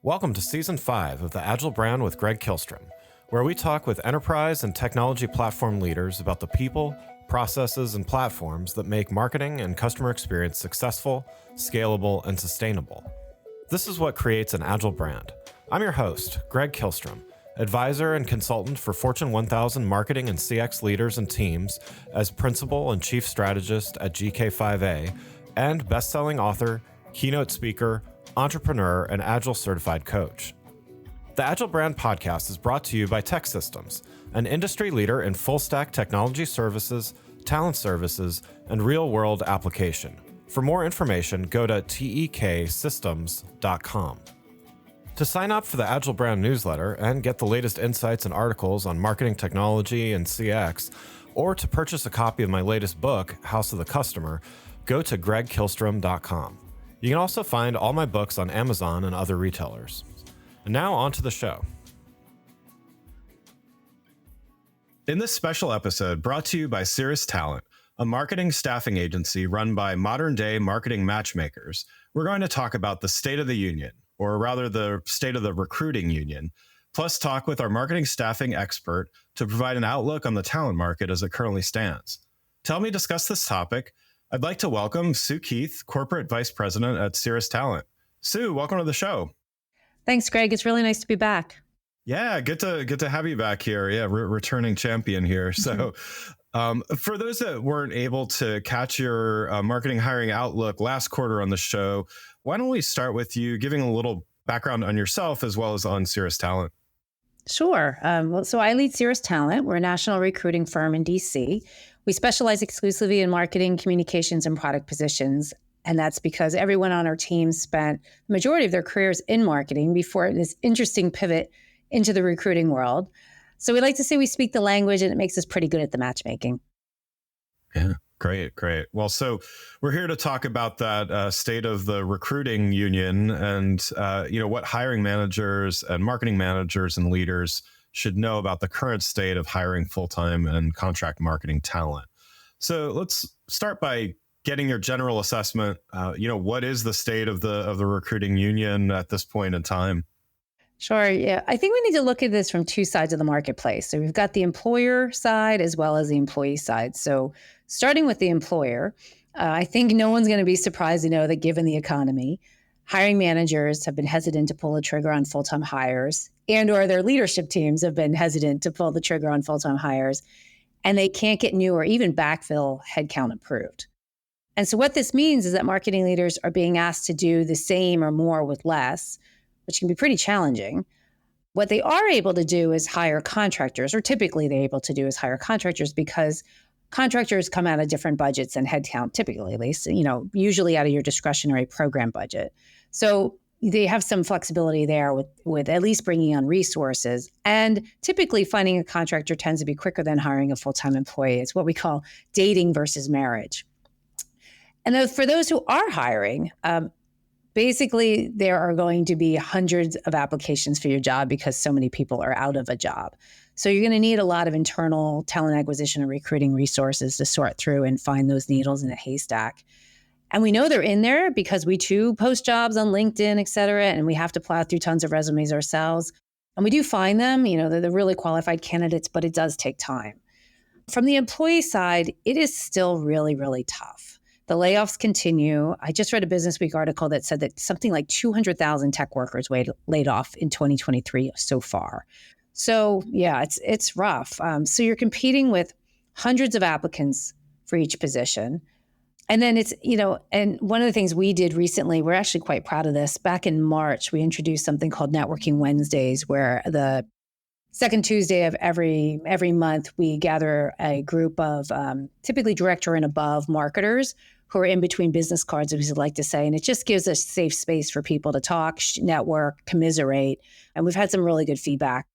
Welcome to Season 5 of the Agile Brand with Greg Kihlstrom, where we talk with enterprise and technology platform leaders about the people, processes, and platforms that make marketing and customer experience successful, scalable, and sustainable. This is what creates an Agile brand. I'm your host, Greg Kihlstrom, advisor and consultant for Fortune 1000 marketing and CX leaders and teams as principal and chief strategist at GK5A, and best-selling author, keynote speaker, entrepreneur, and Agile certified coach. The Agile Brand podcast is brought to you by TEKsystems, an industry leader in full-stack technology services, talent services, and real-world application. For more information, go to teksystems.com. To sign up for the Agile Brand newsletter and get the latest insights and articles on marketing technology and CX, or to purchase a copy of my latest book, House of the Customer, go to gregkihlstrom.com. You can also find all my books on Amazon and other retailers. And now on to the show. In this special episode, brought to you by Ceres Talent, a marketing staffing agency run by modern-day marketing matchmakers, we're going to talk about the state of the union, or rather the state of the recruiting union, plus talk with our marketing staffing expert to provide an outlook on the talent market as it currently stands. To help me discuss this topic, I'd like to welcome Sue Keith, Corporate Vice President at Ceres Talent. Sue, welcome to the show. Thanks, Greg. It's really nice to be back. Yeah, good to have you back here. Yeah, returning champion here. So for those that weren't able to catch your marketing hiring outlook last quarter on the show, why don't we start with you giving a little background on yourself as well as on Ceres Talent? Sure. So I lead Ceres Talent. We're a national recruiting firm in DC. We specialize exclusively in marketing, communications, and product positions. And that's because everyone on our team spent the majority of their careers in marketing before this interesting pivot into the recruiting world. So we like to say we speak the language, and it makes us pretty good at the matchmaking. Yeah, great. Well, so we're here to talk about that state of the recruiting union and what hiring managers and marketing managers and leaders should know about the current state of hiring full-time and contract marketing talent. So let's start by getting your general assessment. What is the state of the recruiting union at this point in time? Sure. Yeah. I think we need to look at this from two sides of the marketplace. So we've got the employer side as well as the employee side. So starting with the employer, I think no one's going to be surprised to know that given the economy, hiring managers have been hesitant to pull the trigger on full-time hires, and or their leadership teams have been hesitant to pull the trigger on full-time hires, and they can't get new or even backfill headcount approved. And so what this means is that marketing leaders are being asked to do the same or more with less, which can be pretty challenging. What they are able to do is hire contractors, or typically they're able to do is hire contractors, because contractors come out of different budgets and headcount, typically at least, usually out of your discretionary program budget. So they have some flexibility there with at least bringing on resources. And typically finding a contractor tends to be quicker than hiring a full-time employee. It's what we call dating versus marriage. And for those who are hiring, basically there are going to be hundreds of applications for your job because so many people are out of a job. So you're going to need a lot of internal talent acquisition and recruiting resources to sort through and find those needles in a haystack. And we know they're in there because we too post jobs on LinkedIn, et cetera, and we have to plow through tons of resumes ourselves. And we do find them, they're the really qualified candidates, but it does take time. From the employee side, it is still really, really tough. The layoffs continue. I just read a Business Week article that said that something like 200,000 tech workers laid off in 2023 so far. So yeah, it's rough. So you're competing with hundreds of applicants for each position. And then and one of the things we did recently, we're actually quite proud of this. Back in March, we introduced something called Networking Wednesdays, where the second Tuesday of every month, we gather a group of typically director and above marketers who are in between business cards, as we like to say. And it just gives a safe space for people to talk, network, commiserate. And we've had some really good feedback.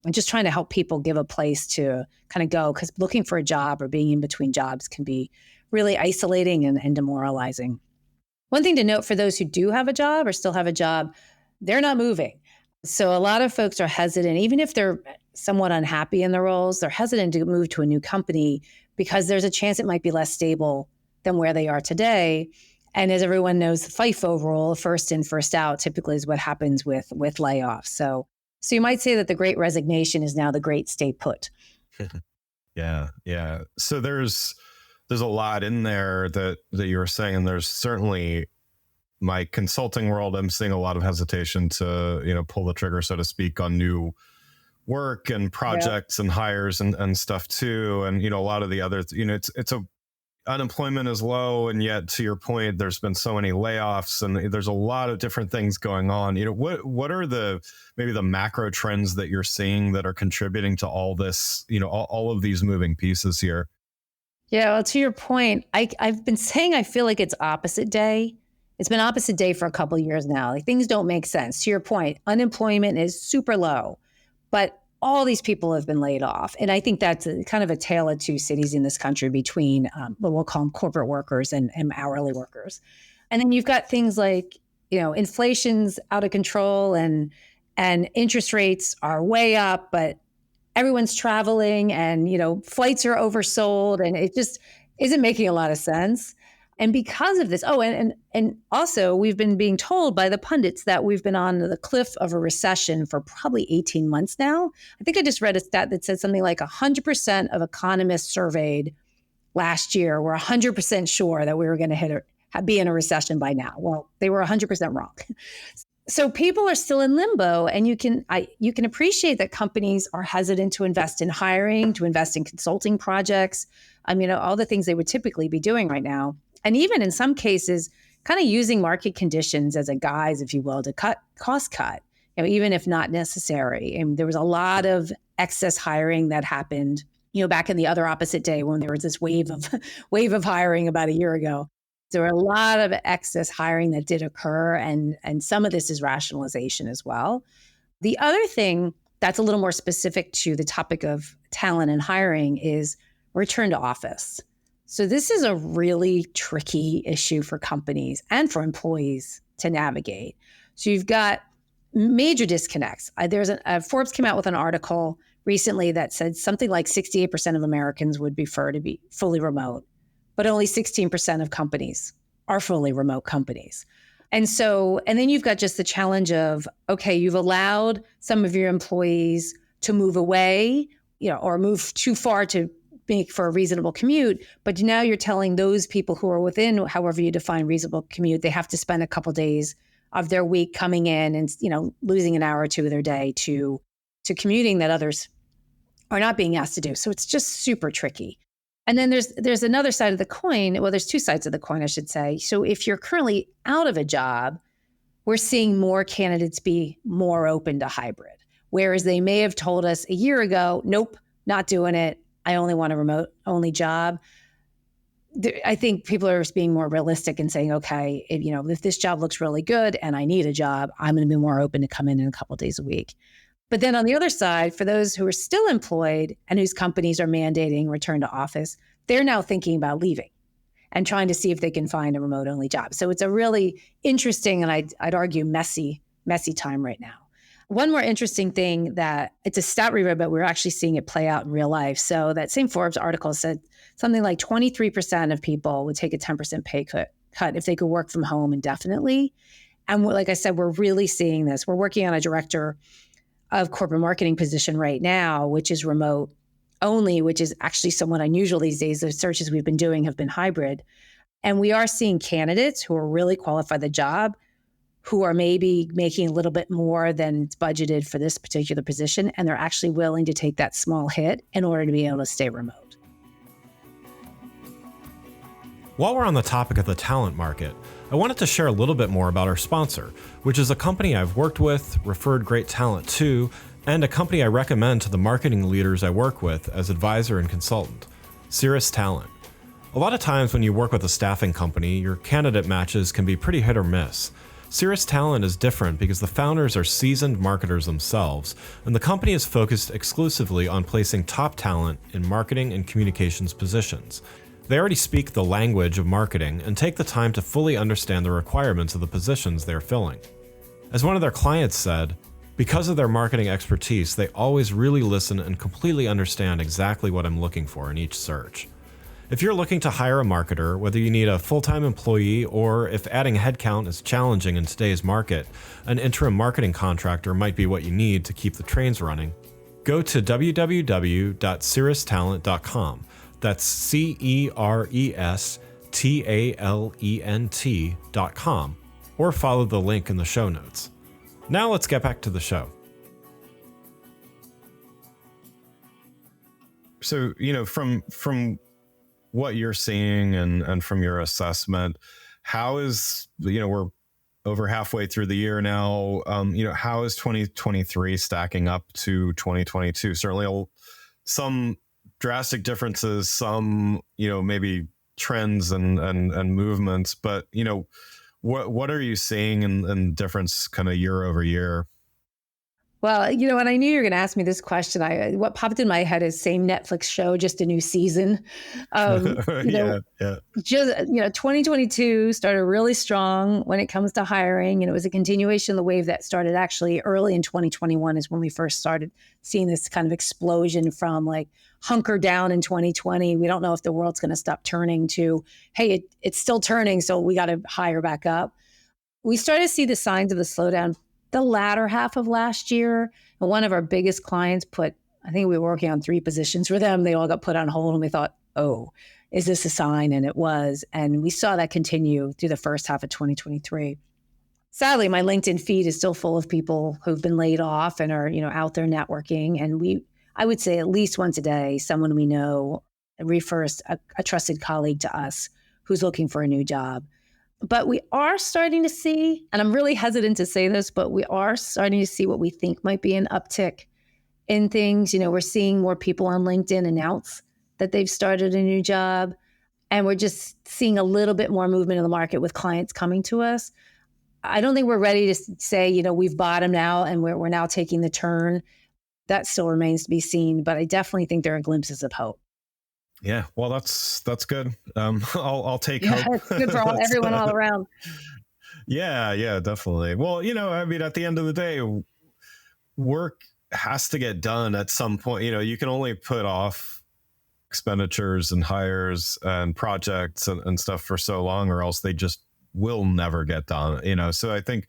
And just trying to help people give a place to kind of go, because looking for a job or being in between jobs can be really isolating and demoralizing. One thing to note for those who do have a job or still have a job, they're not moving. So a lot of folks are hesitant, even if they're somewhat unhappy in their roles, they're hesitant to move to a new company because there's a chance it might be less stable than where they are today. And as everyone knows, the FIFO rule, first in, first out, typically is what happens with layoffs. So you might say that the great resignation is now the great stay put. Yeah. Yeah. So there's a lot in there that you were saying, and there's certainly my consulting world. I'm seeing a lot of hesitation to, pull the trigger, so to speak, on new work and projects and hires and stuff too. And, a lot of the other, unemployment is low. And yet, to your point, there's been so many layoffs and there's a lot of different things going on. What are maybe the macro trends that you're seeing that are contributing to all this, all of these moving pieces here? Yeah, well, to your point, I've been saying I feel like it's opposite day. It's been opposite day for a couple of years now. Like things don't make sense. To your point, unemployment is super low, but all these people have been laid off. And I think that's kind of a tale of two cities in this country between what we'll call them corporate workers and hourly workers. And then you've got things like, inflation's out of control and interest rates are way up, but everyone's traveling and, flights are oversold and it just isn't making a lot of sense. And because of this, and also we've been being told by the pundits that we've been on the cliff of a recession for probably 18 months now. I think I just read a stat that said something like 100% of economists surveyed last year were 100% sure that we were going to be in a recession by now. Well, they were 100% wrong. So people are still in limbo, and you can appreciate that companies are hesitant to invest in hiring, to invest in consulting projects. All the things they would typically be doing right now. And even in some cases, kind of using market conditions as a guise, if you will, to cost cut, even if not necessary. And there was a lot of excess hiring that happened, back in the other opposite day when there was this wave of hiring about a year ago. There were a lot of excess hiring that did occur, and some of this is rationalization as well. The other thing that's a little more specific to the topic of talent and hiring is return to office. So this is a really tricky issue for companies and for employees to navigate. So you've got major disconnects. Forbes came out with an article recently that said something like 68% of Americans would prefer to be fully remote, but only 16% of companies are fully remote companies. And then you've got just the challenge of, okay, you've allowed some of your employees to move away, or move too far to make for a reasonable commute. But now you're telling those people who are within, however you define reasonable commute, they have to spend a couple days of their week coming in and, losing an hour or two of their day to commuting that others are not being asked to do. So it's just super tricky. And then there's another side of the coin. Well, there's two sides of the coin, I should say. So if you're currently out of a job, we're seeing more candidates be more open to hybrid, whereas they may have told us a year ago, nope, not doing it. I only want a remote only job. I think people are being more realistic and saying, okay, if this job looks really good and I need a job, I'm going to be more open to come in a couple of days a week. But then on the other side, for those who are still employed and whose companies are mandating return to office, they're now thinking about leaving and trying to see if they can find a remote only job. So it's a really interesting and I'd argue messy time right now. One more interesting thing that it's a stat we read, but we're actually seeing it play out in real life. So that same Forbes article said something like 23% of people would take a 10% pay cut if they could work from home indefinitely. And like I said, we're really seeing this. We're working on a director of corporate marketing position right now, which is remote only, which is actually somewhat unusual these days. The searches we've been doing have been hybrid. And we are seeing candidates who are really qualified for the job, who are maybe making a little bit more than it's budgeted for this particular position, and they're actually willing to take that small hit in order to be able to stay remote. While we're on the topic of the talent market, I wanted to share a little bit more about our sponsor, which is a company I've worked with, referred great talent to, and a company I recommend to the marketing leaders I work with as advisor and consultant, Ceres Talent. A lot of times when you work with a staffing company, your candidate matches can be pretty hit or miss. Ceres Talent is different because the founders are seasoned marketers themselves, and the company is focused exclusively on placing top talent in marketing and communications positions. They already speak the language of marketing and take the time to fully understand the requirements of the positions they're filling. As one of their clients said, because of their marketing expertise, they always really listen and completely understand exactly what I'm looking for in each search. If you're looking to hire a marketer, whether you need a full-time employee or if adding headcount is challenging in today's market, an interim marketing contractor might be what you need to keep the trains running. Go to www.cerestalent.com. That's CeresTalent.com, or follow the link in the show notes. Now let's get back to the show. So, from what you're seeing and from your assessment, how is, we're over halfway through the year now. How is 2023 stacking up to 2022? Certainly some drastic differences, some, maybe trends and movements, but, what are you seeing in difference kind of year over year? Well, and I knew you were going to ask me this question. What popped in my head is same Netflix show, just a new season. Yeah. 2022 started really strong when it comes to hiring, and it was a continuation of the wave that started actually early in 2021 is when we first started seeing this kind of explosion from like hunker down in 2020. We don't know if the world's going to stop turning to, hey, it's still turning, so we got to hire back up. We started to see the signs of the slowdown the latter half of last year. And one of our biggest clients I think we were working on 3 positions for them. They all got put on hold and we thought, oh, is this a sign? And it was. And we saw that continue through the first half of 2023. Sadly, my LinkedIn feed is still full of people who've been laid off and are, out there networking. And I would say at least once a day, someone we know refers a trusted colleague to us who's looking for a new job. But we are starting to see, and I'm really hesitant to say this, but we are starting to see what we think might be an uptick in things. We're seeing more people on LinkedIn announce that they've started a new job. And we're just seeing a little bit more movement in the market with clients coming to us. I don't think we're ready to say, we've bottomed out and we're now taking the turn. That still remains to be seen. But I definitely think there are glimpses of hope. Yeah, well, that's good. I'll take hope. It's good for everyone all around. Yeah, definitely. Well, at the end of the day, work has to get done at some point. You can only put off expenditures and hires and projects and stuff for so long, or else they just will never get done. So I think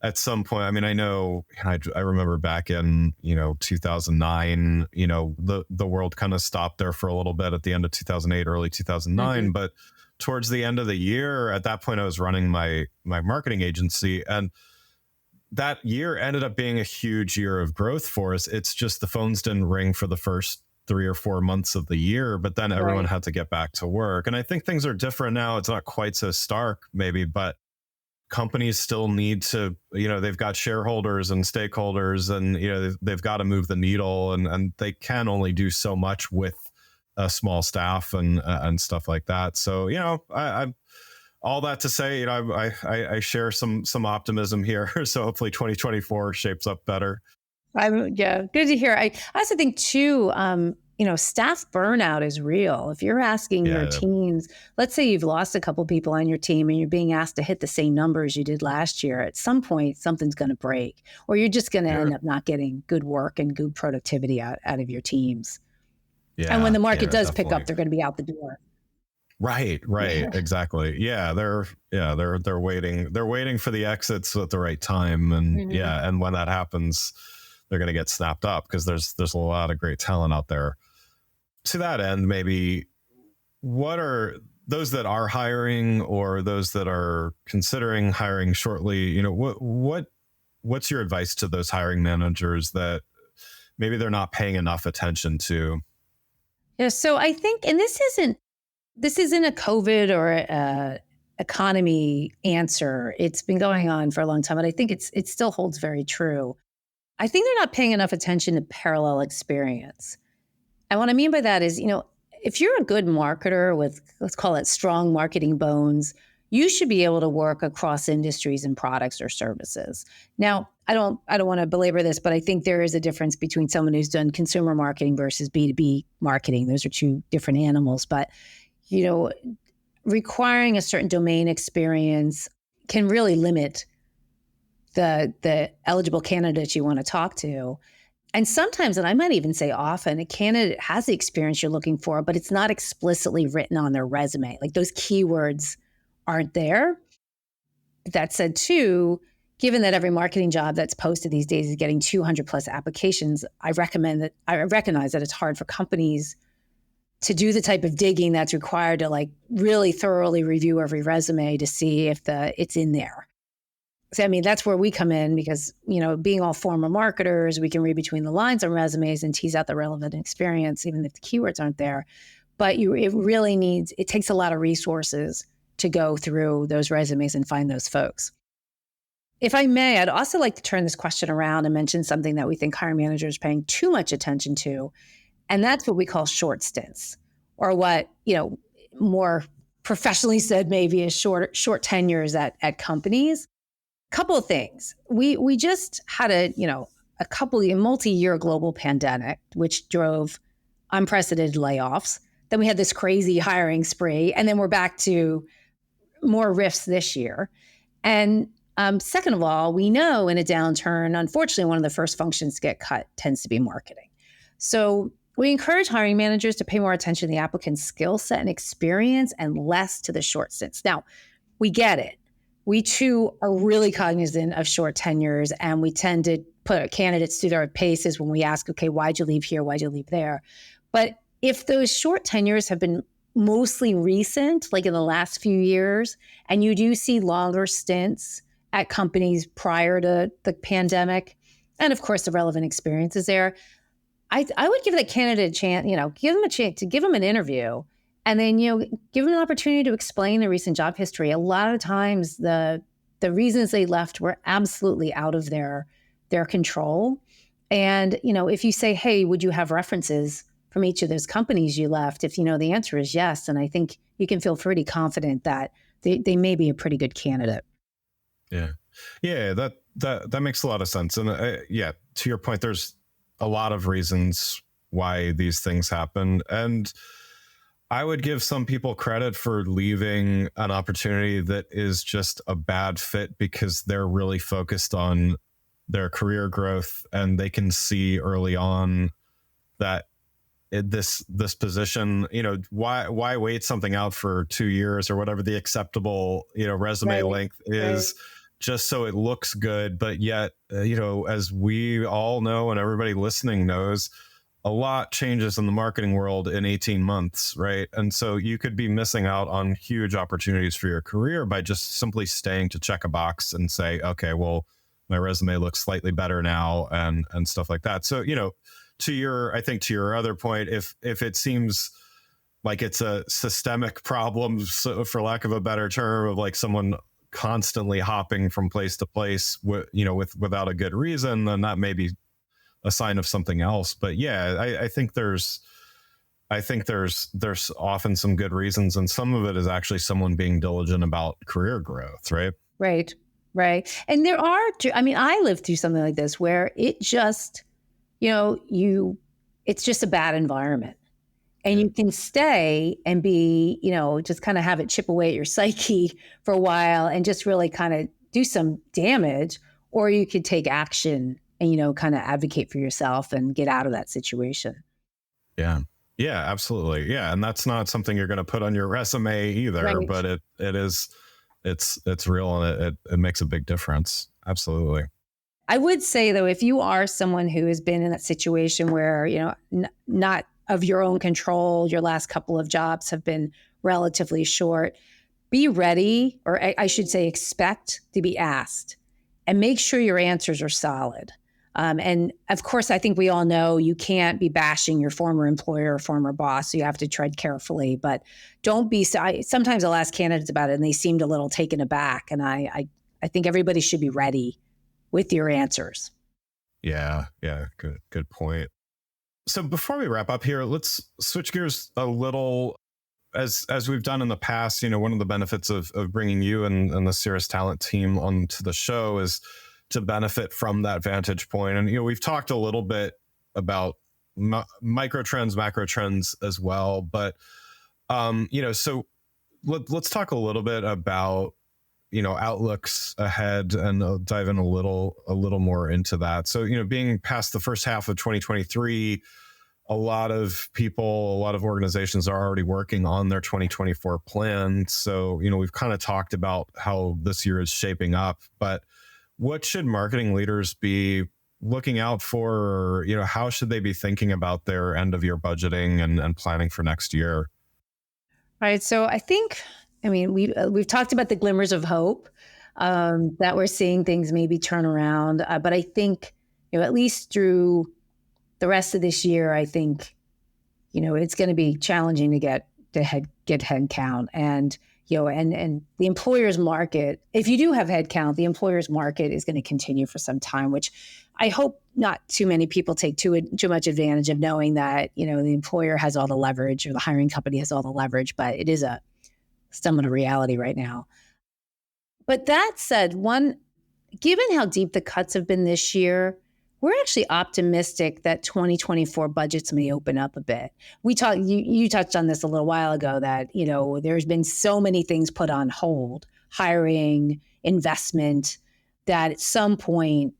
at some point, I know, I remember back in, 2009, the world kind of stopped there for a little bit at the end of 2008, early 2009. Mm-hmm. But towards the end of the year, at that point, I was running my marketing agency, and that year ended up being a huge year of growth for us. It's just the phones didn't ring for the first 3 or 4 months of the year, but then everyone had to get back to work. And I think things are different now. It's not quite so stark maybe, but companies still need to, they've got shareholders and stakeholders, and, they've got to move the needle, and they can only do so much with a small staff and stuff like that. So, I'm all that to say, I share some optimism here. So hopefully 2024 shapes up better. Good to hear. I also think too, staff burnout is real. If you're asking your teams, let's say you've lost a couple people on your team and you're being asked to hit the same numbers you did last year, at some point, something's going to break, or you're just going to end up not getting good work and good productivity out of your teams. Yeah, and when the market does pick up, they're going to be out the door. Right. Yeah. Exactly. Yeah. They're waiting. They're waiting for the exits at the right time. And mm-hmm. And when that happens, they're going to get snapped up because there's a lot of great talent out there. To that end, maybe what are those that are hiring or those that are considering hiring shortly? What's your advice to those hiring managers that maybe they're not paying enough attention to? Yeah. So I think, and this isn't a COVID or a economy answer. It's been going on for a long time, but I think it still holds very true. I think they're not paying enough attention to parallel experience. And what I mean by that is, if you're a good marketer with, let's call it strong marketing bones, you should be able to work across industries and products or services. Now, I don't want to belabor this, but I think there is a difference between someone who's done consumer marketing versus B2B marketing. Those are two different animals. But, requiring a certain domain experience can really limit the eligible candidates you want to talk to. And sometimes, and I might even say often, a candidate has the experience you're looking for, but it's not explicitly written on their resume. Like those keywords aren't there. That said, too, given that every marketing job that's posted these days is getting 200 plus applications, I recognize that it's hard for companies to do the type of digging that's required to like really thoroughly review every resume to see if it's in there. So, I mean, that's where we come in because, being all former marketers, we can read between the lines on resumes and tease out the relevant experience, even if the keywords aren't there. But it takes a lot of resources to go through those resumes and find those folks. If I may, I'd also like to turn this question around and mention something that we think hiring managers are paying too much attention to. And that's what we call short stints, or what, more professionally said, maybe is short tenures at companies. Couple of things. We just had a multi-year global pandemic, which drove unprecedented layoffs. Then we had this crazy hiring spree, and then we're back to more rifts this year. And second of all, we know in a downturn, unfortunately, one of the first functions to get cut tends to be marketing. So we encourage hiring managers to pay more attention to the applicant's skill set and experience and less to the short stints. Now, we get it. We too are really cognizant of short tenures, and we tend to put candidates through their paces when we ask, okay, why'd you leave here? Why'd you leave there? But if those short tenures have been mostly recent, like in the last few years, and you do see longer stints at companies prior to the pandemic, and of course the relevant experiences there, I would give that candidate a chance, give them a chance to give them an interview, and then, give them an opportunity to explain their recent job history. A lot of times the reasons they left were absolutely out of their control. And, if you say, hey, would you have references from each of those companies you left? If the answer is yes, then I think you can feel pretty confident that they may be a pretty good candidate. Yeah. Yeah, that makes a lot of sense. And to your point, there's a lot of reasons why these things happen. And I would give some people credit for leaving an opportunity that is just a bad fit because they're really focused on their career growth, and they can see early on that this position, why wait something out for 2 years or whatever the acceptable, resume length is, just so it looks good. But yet, as we all know, and everybody listening knows, a lot changes in the marketing world in 18 months, right? And so you could be missing out on huge opportunities for your career by just simply staying to check a box and say, okay, well, my resume looks slightly better now, and stuff like that. So, to your other point, if it seems like it's a systemic problem, so for lack of a better term, of like someone constantly hopping from place to place without a good reason, then that may be a sign of something else. But yeah, I think there's often some good reasons, and some of it is actually someone being diligent about career growth, right? Right. And there are, I lived through something like this where it just, it's just a bad environment. And you can stay and be, just kind of have it chip away at your psyche for a while and just really kind of do some damage, or you could take action and, kind of advocate for yourself and get out of that situation. Yeah. Yeah, absolutely. Yeah. And that's not something you're going to put on your resume either, but it's real, and it makes a big difference. Absolutely. I would say, though, if you are someone who has been in that situation where, not of your own control, your last couple of jobs have been relatively short, be ready, or I should say expect to be asked, and make sure your answers are solid. And of course, I think we all know you can't be bashing your former employer or former boss, so you have to tread carefully. But don't be. Sometimes I'll ask candidates about it, and they seemed a little taken aback. And I think everybody should be ready with your answers. Yeah. Good point. So before we wrap up here, let's switch gears a little. As we've done in the past, one of the benefits of bringing you and the Ceres Talent team onto the show is to benefit from that vantage point. And, we've talked a little bit about micro trends, macro trends as well. But, so let's talk a little bit about, outlooks ahead, and I'll dive in a little more into that. So, being past the first half of 2023, a lot of people, a lot of organizations are already working on their 2024 plan. So, we've kind of talked about how this year is shaping up, but what should marketing leaders be looking out for? Or, how should they be thinking about their end of year budgeting and planning for next year? Right. So we've talked about the glimmers of hope, that we're seeing things maybe turn around. But I think, at least through the rest of this year, I think, it's going to be challenging to get head count. And, and the employer's market, if you do have head count, the employer's market is going to continue for some time, which I hope not too many people take too much advantage of, knowing that, the employer has all the leverage, or the hiring company has all the leverage, but it is somewhat a reality right now. But that said, given how deep the cuts have been this year, we're actually optimistic that 2024 budgets may open up a bit. You touched on this a little while ago, that, there's been so many things put on hold, hiring, investment, that at some point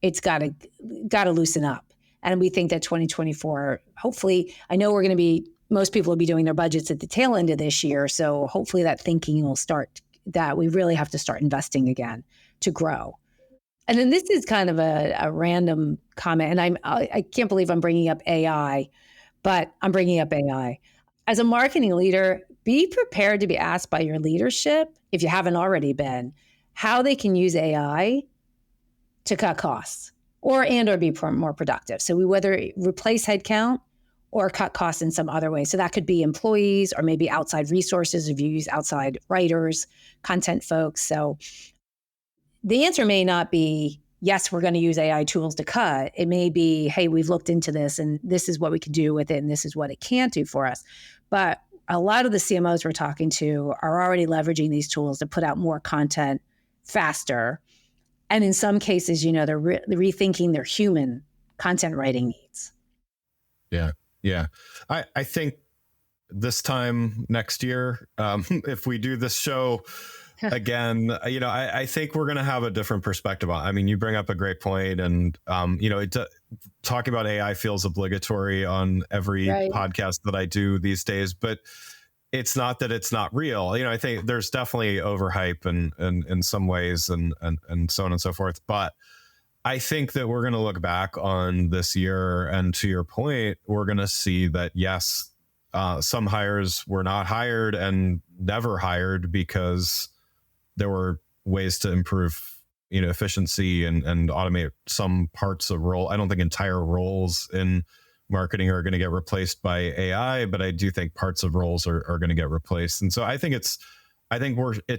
it's got to loosen up. And we think that 2024, hopefully, I know most people will be doing their budgets at the tail end of this year. So hopefully that thinking will start, that we really have to start investing again to grow. And then this is kind of a random comment, and I can't believe I'm bringing up AI, but I'm bringing up AI. As a marketing leader, be prepared to be asked by your leadership, if you haven't already been, how they can use AI to cut costs or be more productive. So we whether replace headcount or cut costs in some other way. So that could be employees, or maybe outside resources if you use outside writers, content folks. So the answer may not be, yes, we're going to use AI tools to cut. It may be, hey, we've looked into this and this is what we can do with it, and this is what it can't do for us. But a lot of the CMOs we're talking to are already leveraging these tools to put out more content faster. And in some cases, they're rethinking their human content writing needs. Yeah. Yeah. I think this time next year, if we do this show again, I think we're going to have a different perspective on it. I mean, you bring up a great point, and, talking about AI feels obligatory on every podcast that I do these days, but it's not that it's not real. I think there's definitely overhype and in some ways and so on and so forth. But I think that we're going to look back on this year, and to your point, we're going to see that, yes, some hires were not hired and never hired because there were ways to improve, efficiency and automate some parts of role. I don't think entire roles in marketing are going to get replaced by AI, but I do think parts of roles are going to get replaced. And so I think it's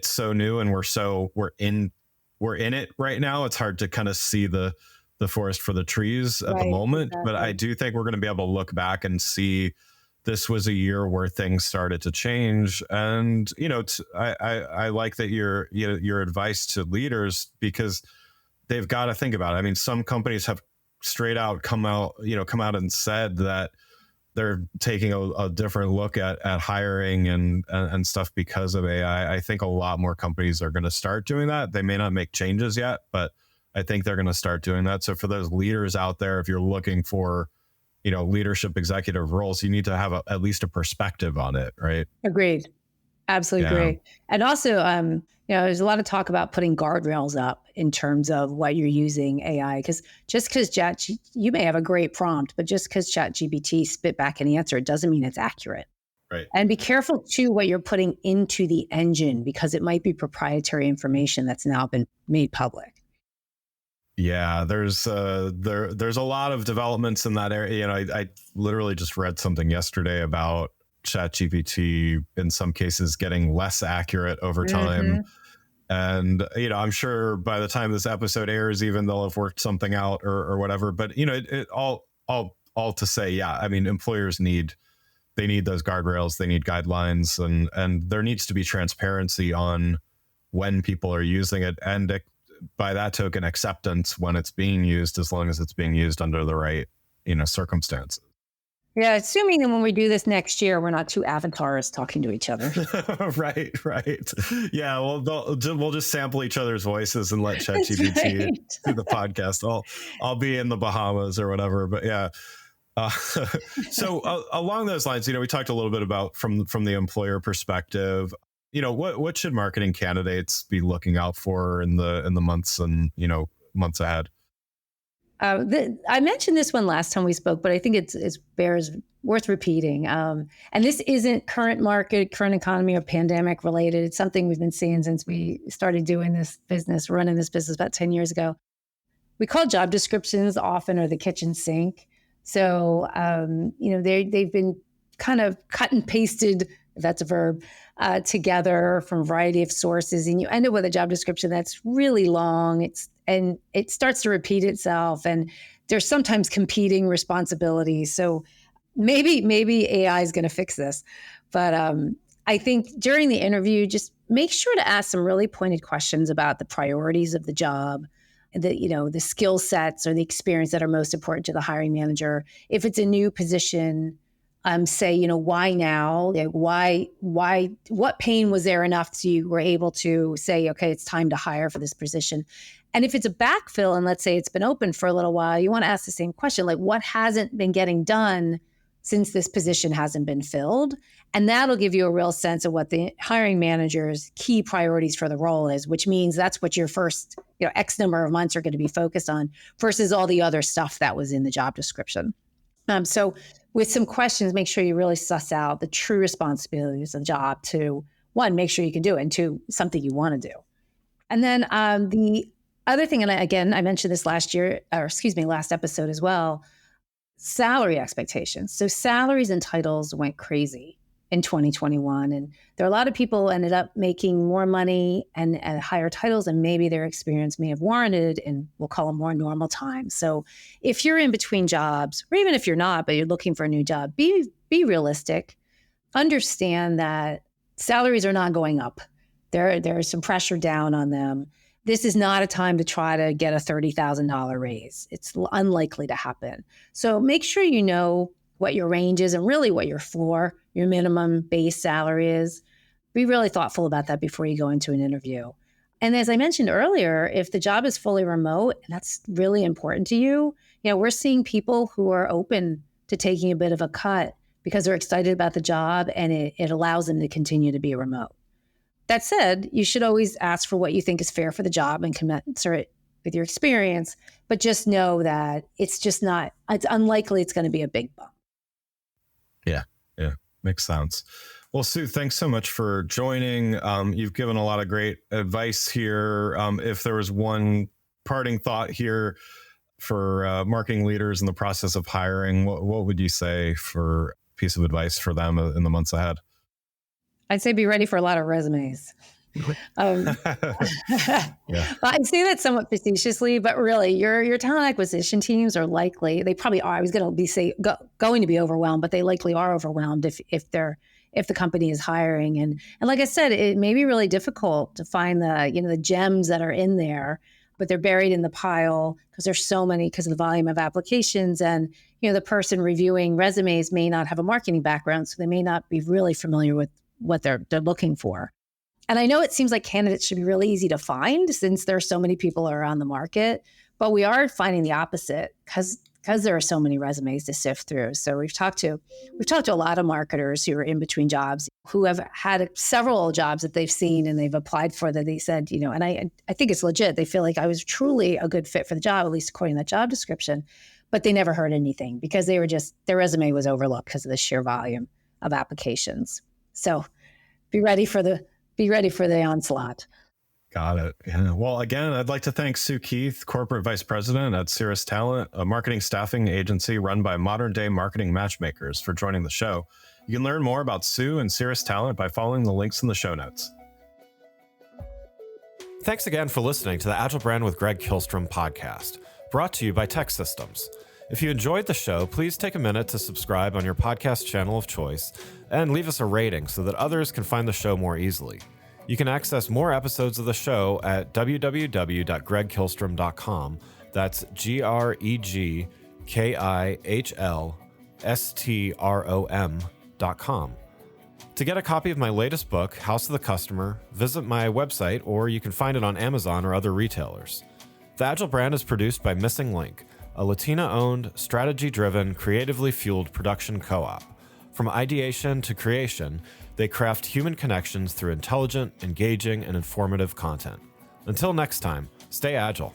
so new, and we're in it right now. It's hard to kind of see the forest for the trees at the moment, exactly. But I do think we're going to be able to look back and see this was a year where things started to change. And, I like that your advice to leaders, because they've got to think about it. I mean, some companies have straight out come out and said that they're taking a different look at hiring and stuff because of AI. I think a lot more companies are going to start doing that. They may not make changes yet, but I think they're going to start doing that. So for those leaders out there, if you're looking for, leadership executive roles, you need to have at least a perspective on it, right? Agreed. Absolutely agree. And also, there's a lot of talk about putting guardrails up in terms of what you're using AI, because you may have a great prompt, but just because ChatGPT spit back an answer, it doesn't mean it's accurate. Right. And be careful too what you're putting into the engine, because it might be proprietary information that's now been made public. Yeah, there's a lot of developments in that area. I literally just read something yesterday about ChatGPT in some cases getting less accurate over time. And, I'm sure by the time this episode airs, even they'll have worked something out or whatever. But, it all to say, yeah, I mean, employers need those guardrails, they need guidelines, and there needs to be transparency on when people are using it, and by that token, acceptance when it's being used, as long as it's being used under the right, circumstances. Yeah, assuming that when we do this next year, we're not two avatars talking to each other. Right, right. Yeah, well, we'll just sample each other's voices and let That's ChatGPT right. do the podcast. I'll be in the Bahamas or whatever. But yeah, uh, so along those lines, we talked a little bit about from the employer perspective. What should marketing candidates be looking out for in the months and months ahead? I mentioned this one last time we spoke, but I think it's bears worth repeating. And this isn't current market, current economy, or pandemic related. It's something we've been seeing since we started doing this business, running this business about 10 years ago. We call job descriptions often or the kitchen sink. So, they've been kind of cut and pasted, if that's a verb, together from a variety of sources. And you end up with a job description that's really long. And it starts to repeat itself. And there's sometimes competing responsibilities. So maybe AI is going to fix this. But I think during the interview, just make sure to ask some really pointed questions about the priorities of the job, the skill sets or the experience that are most important to the hiring manager. If it's a new position, say, why now? Like, what pain was there enough so you were able to say, okay, it's time to hire for this position? And if it's a backfill, and let's say it's been open for a little while, you want to ask the same question, like what hasn't been getting done since this position hasn't been filled? And that'll give you a real sense of what the hiring manager's key priorities for the role is, which means that's what your first, X number of months are going to be focused on versus all the other stuff that was in the job description. So with some questions, make sure you really suss out the true responsibilities of the job to, one, make sure you can do it, and two, something you want to do. And then the other thing, and I mentioned this last episode as well, salary expectations. So salaries and titles went crazy in 2021. And there are a lot of people ended up making more money and higher titles, and maybe their experience may have warranted, and we'll call them more normal times. So if you're in between jobs, or even if you're not, but you're looking for a new job, be realistic. Understand that salaries are not going up. There's some pressure down on them. This is not a time to try to get a $30,000 raise. It's unlikely to happen. So make sure you know what your range is and really what your floor, your minimum base salary is. Be really thoughtful about that before you go into an interview. And as I mentioned earlier, if the job is fully remote, and that's really important to you, we're seeing people who are open to taking a bit of a cut because they're excited about the job and it allows them to continue to be remote. That said, you should always ask for what you think is fair for the job and commensurate with your experience, but just know that it's unlikely it's going to be a big bump. Yeah, makes sense. Well, Sue, thanks so much for joining. You've given a lot of great advice here. If there was one parting thought here for marketing leaders in the process of hiring, what would you say for a piece of advice for them in the months ahead? I'd say be ready for a lot of resumes. Yeah. I say that somewhat facetiously, but really, your talent acquisition teams are likely, they probably are. I was going to be overwhelmed, but they likely are overwhelmed if the company is hiring. And like I said, it may be really difficult to find the gems that are in there, but they're buried in the pile because there's so many because of the volume of applications. And the person reviewing resumes may not have a marketing background, so they may not be really familiar with what they're looking for. And I know it seems like candidates should be really easy to find since there are so many people are on the market, but we are finding the opposite because there are so many resumes to sift through. So we've talked to a lot of marketers who are in between jobs who have had several jobs that they've seen and they've applied for that they said, and I think it's legit. They feel like I was truly a good fit for the job, at least according to that job description, but they never heard anything because their resume was overlooked because of the sheer volume of applications. So be ready for the onslaught. Got it. Yeah. Well, again, I'd like to thank Sue Keith, Corporate Vice President at Ceres Talent, a marketing staffing agency run by modern day marketing matchmakers, for joining the show. You can learn more about Sue and Ceres Talent by following the links in the show notes. Thanks again for listening to the Agile Brand with Greg Kihlstrom podcast, brought to you by Tech Systems. If you enjoyed the show, please take a minute to subscribe on your podcast channel of choice and leave us a rating so that others can find the show more easily. You can access more episodes of the show at www.gregkihlstrom.com. That's GregKihlstrom.com. strom.com. To get a copy of my latest book, House of the Customer, visit my website, or you can find it on Amazon or other retailers. The Agile brand is produced by Missing Link, a Latina-owned, strategy-driven, creatively fueled production co-op. From ideation to creation, they craft human connections through intelligent, engaging, and informative content. Until next time, stay agile.